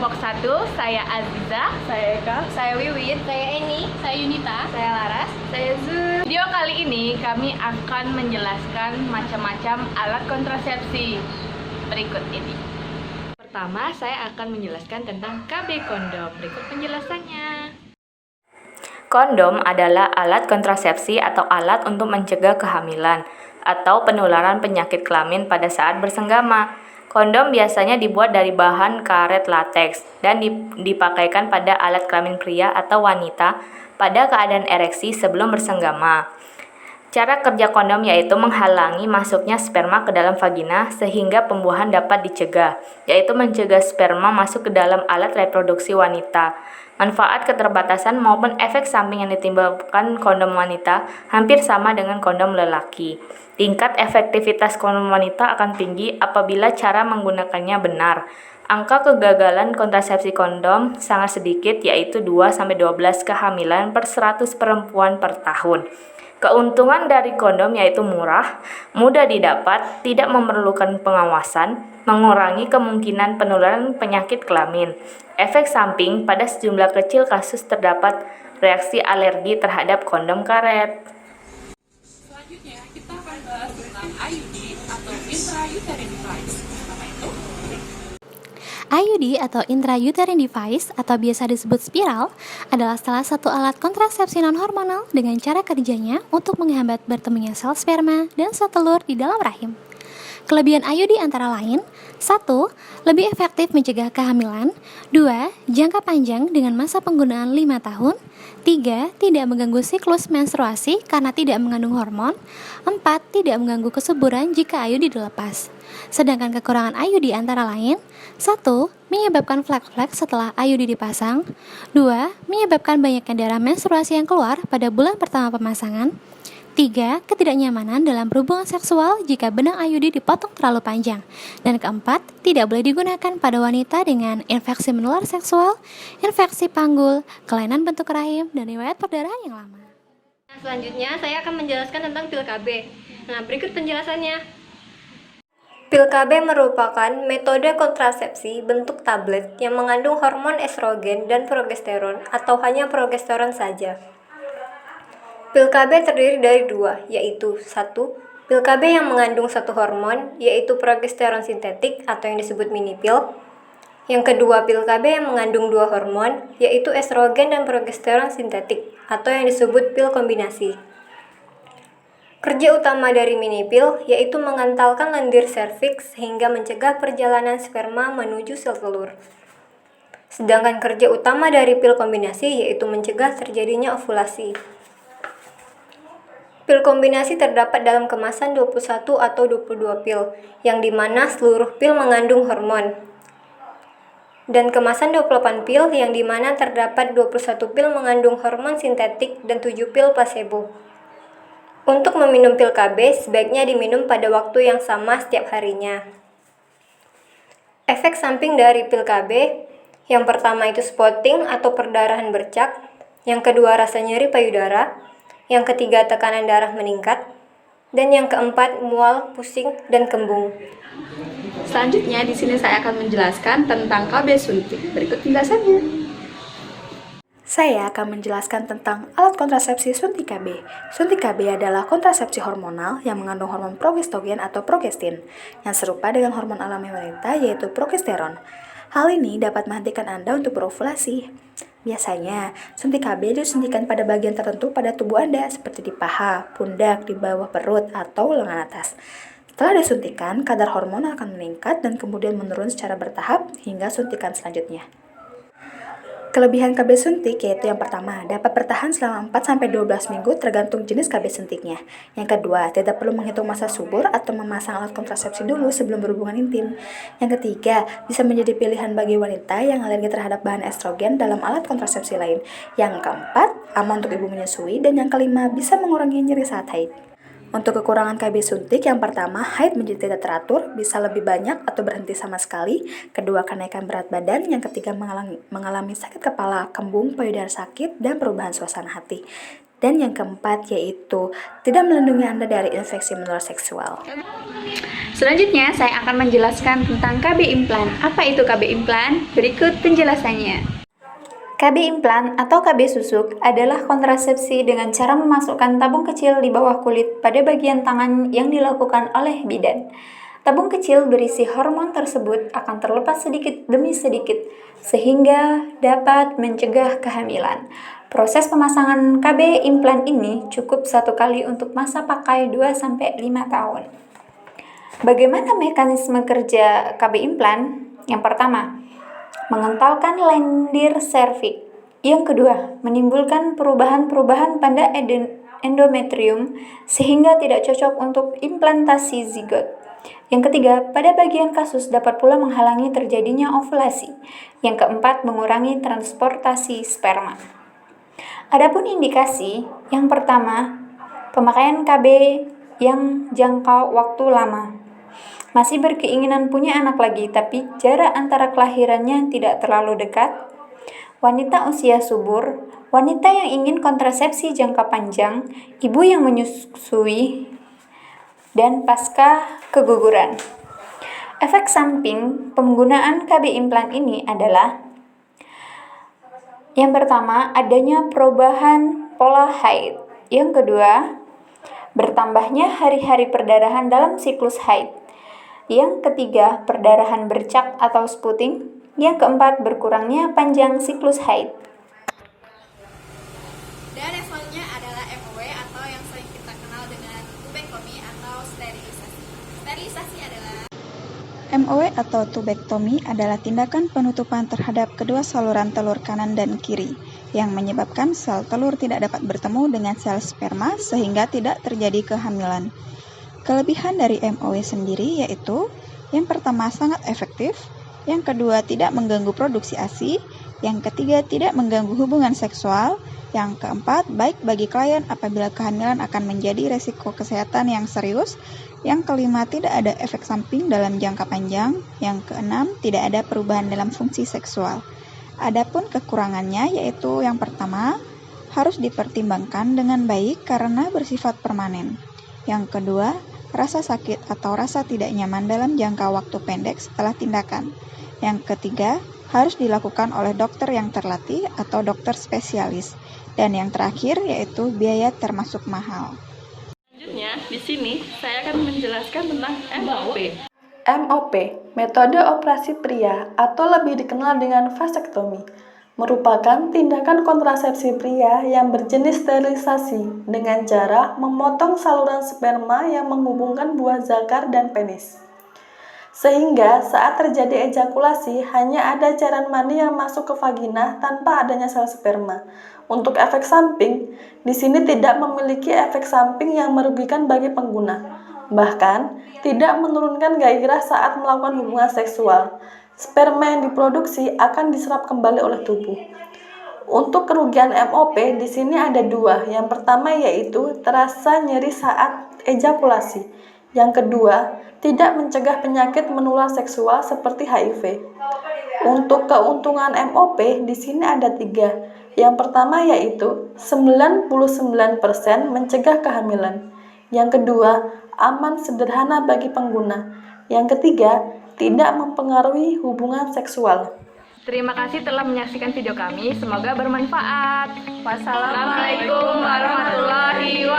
kelompok 1, saya Aziza, Saya Eka. saya Wiwit, saya Eni, Saya Yunita. saya Laras, saya Zul. Video kali ini kami akan menjelaskan macam-macam alat kontrasepsi berikut ini. Pertama, saya akan menjelaskan tentang KB kondom. Berikut penjelasannya. Kondom adalah alat kontrasepsi atau alat untuk mencegah kehamilan atau penularan penyakit kelamin pada saat bersenggama. Kondom biasanya dibuat dari bahan karet lateks dan dipakaikan pada alat kelamin pria atau wanita pada keadaan ereksi sebelum bersenggama. Cara kerja kondom yaitu menghalangi masuknya sperma ke dalam vagina sehingga pembuahan dapat dicegah, yaitu mencegah sperma masuk ke dalam alat reproduksi wanita. Manfaat keterbatasan maupun efek samping yang ditimbulkan kondom wanita hampir sama dengan kondom lelaki. Tingkat efektivitas kondom wanita akan tinggi apabila cara menggunakannya benar. Angka kegagalan kontrasepsi kondom sangat sedikit, yaitu 2-12 kehamilan per 100 perempuan per tahun. Keuntungan dari kondom yaitu murah, mudah didapat, tidak memerlukan pengawasan, mengurangi kemungkinan penularan penyakit kelamin. Efek samping pada sejumlah kecil kasus terdapat reaksi alergi terhadap kondom karet. Selanjutnya kita akan bahas tentang IUD atau intrauterine device. Pertama itu IUD atau intrauterine device atau biasa disebut spiral adalah salah satu alat kontrasepsi non-hormonal dengan cara kerjanya untuk menghambat bertemunya sel sperma dan sel telur di dalam rahim. Kelebihan IUD antara lain: 1. Lebih efektif mencegah kehamilan. 2. Jangka panjang dengan masa penggunaan 5 tahun. 3. Tidak mengganggu siklus menstruasi karena tidak mengandung hormon. 4. Tidak mengganggu kesuburan jika IUD dilepas. Sedangkan kekurangan IUD antara lain: 1. Menyebabkan flek-flek setelah IUD dipasang. 2. Menyebabkan banyaknya darah menstruasi yang keluar pada bulan pertama pemasangan. 3. Ketidaknyamanan dalam berhubungan seksual jika benang IUD dipotong terlalu panjang. Dan keempat, tidak boleh digunakan pada wanita dengan infeksi menular seksual, infeksi panggul, kelainan bentuk rahim, dan riwayat perdarahan yang lama. Selanjutnya, saya akan menjelaskan tentang pil KB. Nah, berikut penjelasannya. Pil KB merupakan metode kontrasepsi bentuk tablet yang mengandung hormon estrogen dan progesteron atau hanya progesteron saja. Pil KB terdiri dari dua, yaitu 1. Pil KB yang mengandung satu hormon, yaitu progesteron sintetik atau yang disebut mini pil. Yang kedua, pil KB yang mengandung dua hormon, yaitu estrogen dan progesteron sintetik atau yang disebut pil kombinasi. Kerja utama dari mini pil yaitu mengentalkan lendir serviks sehingga mencegah perjalanan sperma menuju sel telur. Sedangkan kerja utama dari pil kombinasi yaitu mencegah terjadinya ovulasi. Pil kombinasi terdapat dalam kemasan 21 atau 22 pil, yang dimana seluruh pil mengandung hormon. Dan kemasan 28 pil, yang dimana terdapat 21 pil mengandung hormon sintetik dan 7 pil placebo. Untuk meminum pil KB, sebaiknya diminum pada waktu yang sama setiap harinya. Efek samping dari pil KB, yang pertama itu spotting atau perdarahan bercak, yang kedua rasa nyeri payudara, yang ketiga tekanan darah meningkat, dan yang keempat mual, pusing, dan kembung. selanjutnya di sini saya akan menjelaskan tentang KB suntik. Berikut penjelasannya. Saya akan menjelaskan tentang alat kontrasepsi suntik KB. Suntik KB adalah kontrasepsi hormonal yang mengandung hormon progestogen atau progestin, yang serupa dengan hormon alami wanita yaitu progesteron. Hal ini dapat menghentikan Anda untuk berovulasi. Biasanya, suntik KB disuntikan pada bagian tertentu pada tubuh Anda seperti di paha, pundak, di bawah perut, atau lengan atas. Setelah disuntikan, kadar hormon akan meningkat dan kemudian menurun secara bertahap hingga suntikan selanjutnya. Kelebihan KB suntik yaitu yang pertama, dapat bertahan selama 4-12 minggu tergantung jenis KB suntiknya. Yang kedua, tidak perlu menghitung masa subur atau memasang alat kontrasepsi dulu sebelum berhubungan intim. Yang ketiga, bisa menjadi pilihan bagi wanita yang alergi terhadap bahan estrogen dalam alat kontrasepsi lain. Yang keempat, aman untuk ibu menyusui. Dan yang kelima, bisa mengurangi nyeri saat haid. Untuk kekurangan KB suntik, yang pertama, haid menjadi tidak teratur, bisa lebih banyak atau berhenti sama sekali. Kedua, kenaikan berat badan. Yang ketiga, mengalami sakit kepala, kembung, payudara sakit, dan perubahan suasana hati. Dan yang keempat, yaitu tidak melindungi Anda dari infeksi menular seksual. Selanjutnya, saya akan menjelaskan tentang KB implan. Apa itu KB implan? Berikut penjelasannya. KB implan atau KB susuk adalah kontrasepsi dengan cara memasukkan tabung kecil di bawah kulit pada bagian tangan yang dilakukan oleh bidan. Tabung kecil berisi hormon tersebut akan terlepas sedikit demi sedikit sehingga dapat mencegah kehamilan. Proses pemasangan KB implan ini cukup satu kali untuk masa pakai 2-5 tahun. Bagaimana mekanisme kerja KB implan? Yang pertama, mengentalkan lendir serviks. Yang kedua, menimbulkan perubahan-perubahan pada endometrium sehingga tidak cocok untuk implantasi zigot. Yang ketiga, pada bagian kasus dapat pula menghalangi terjadinya ovulasi. Yang keempat, mengurangi transportasi sperma. Adapun indikasi, yang pertama, pemakaian KB yang jangka waktu lama. Masih berkeinginan punya anak lagi, tapi jarak antara kelahirannya tidak terlalu dekat. Wanita usia subur, wanita yang ingin kontrasepsi jangka panjang, ibu yang menyusui, dan pasca keguguran. Efek samping penggunaan KB implan ini adalah: yang pertama, adanya perubahan pola haid. Yang kedua, bertambahnya hari-hari perdarahan dalam siklus haid. Yang ketiga, perdarahan bercak atau spotting. Yang keempat, berkurangnya panjang siklus haid. Dan yang selanjutnya adalah MOW atau yang sering kita kenal dengan tubektomi atau sterilisasi. Sterilisasi adalah MOW atau tubektomi adalah tindakan penutupan terhadap kedua saluran telur kanan dan kiri yang menyebabkan sel telur tidak dapat bertemu dengan sel sperma sehingga tidak terjadi kehamilan. Kelebihan dari MOW sendiri yaitu yang pertama sangat efektif, yang kedua tidak mengganggu produksi ASI, yang ketiga tidak mengganggu hubungan seksual, yang keempat baik bagi klien apabila kehamilan akan menjadi resiko kesehatan yang serius, yang kelima tidak ada efek samping dalam jangka panjang, yang keenam tidak ada perubahan dalam fungsi seksual. Adapun kekurangannya yaitu yang pertama harus dipertimbangkan dengan baik karena bersifat permanen. Yang kedua, rasa sakit atau rasa tidak nyaman dalam jangka waktu pendek setelah tindakan. Yang ketiga, harus dilakukan oleh dokter yang terlatih atau dokter spesialis. Dan yang terakhir yaitu biaya termasuk mahal. Selanjutnya, di sini saya akan menjelaskan tentang MOP. MOP, metode operasi pria atau lebih dikenal dengan vasektomi, merupakan tindakan kontrasepsi pria yang berjenis sterilisasi dengan cara memotong saluran sperma yang menghubungkan buah zakar dan penis. Sehingga saat terjadi ejakulasi hanya ada cairan mani yang masuk ke vagina tanpa adanya sel sperma. Untuk efek samping, di sini tidak memiliki efek samping yang merugikan bagi pengguna. Bahkan, tidak menurunkan gairah saat melakukan hubungan seksual. Sperma yang diproduksi akan diserap kembali oleh tubuh. Untuk kerugian MOP di sini ada dua. Yang pertama yaitu terasa nyeri saat ejakulasi. Yang kedua, tidak mencegah penyakit menular seksual seperti HIV. Untuk keuntungan MOP di sini ada tiga. Yang pertama yaitu 99% mencegah kehamilan. Yang kedua, aman sederhana bagi pengguna. Yang ketiga, tidak mempengaruhi hubungan seksual. Terima kasih telah menyaksikan video kami. Semoga bermanfaat. Wassalamualaikum warahmatullahi wabarakatuh.